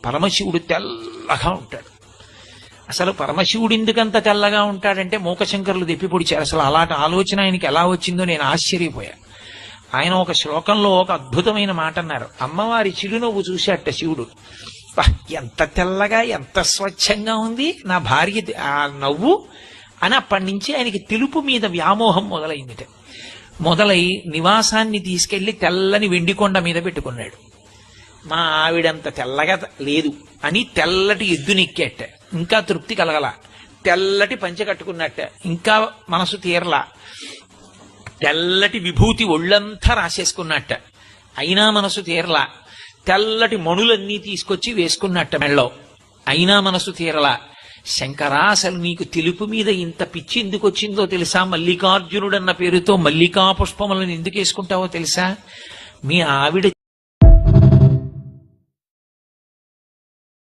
పరమశివుడు తెల్లగా ఉంటాడు. అసలు పరమశివుడు ఎందుకంత తెల్లగా ఉంటాడంటే మూకశంకరులు దెప్పిపొడిచారు. అసలు అలాంటి ఆలోచన ఆయనకి ఎలా వచ్చిందో నేను ఆశ్చర్యపోయా. ఆయన ఒక శ్లోకంలో ఒక అద్భుతమైన మాట అన్నారు. అమ్మవారి చిరునవ్వు చూశాట శివుడు. ఎంత తెల్లగా ఎంత స్వచ్ఛంగా ఉంది నా భార్య ఆ నవ్వు అని. అప్పటి నుంచి ఆయనకి తెలుపు మీద వ్యామోహం మొదలైందిట. మొదలై నివాసాన్ని తీసుకెళ్లి తెల్లని వెండికొండ మీద పెట్టుకున్నాడు. మా ఆవిడంత తెల్లగా లేదు అని తెల్లటి ఎద్దునెక్కేట. ఇంకా తృప్తి కలగల. తెల్లటి పంచె కట్టుకున్నట్ట. ఇంకా మనసు తీరలా. తెల్లటి విభూతి ఒళ్ళంతా రాసేసుకున్నట్ట. అయినా మనసు తీరలా. తెల్లటి మణులన్నీ తీసుకొచ్చి వేసుకున్నట్ట మెళ్ళో. అయినా మనసు తీరలా. శంకరా, అసలు నీకు తెలుపు మీద ఇంత పిచ్చి ఎందుకు వచ్చిందో తెలుసా? మల్లికార్జునుడన్న పేరుతో మల్లికా పుష్పములను ఎందుకు వేసుకుంటావో తెలుసా? మీ ఆవిడ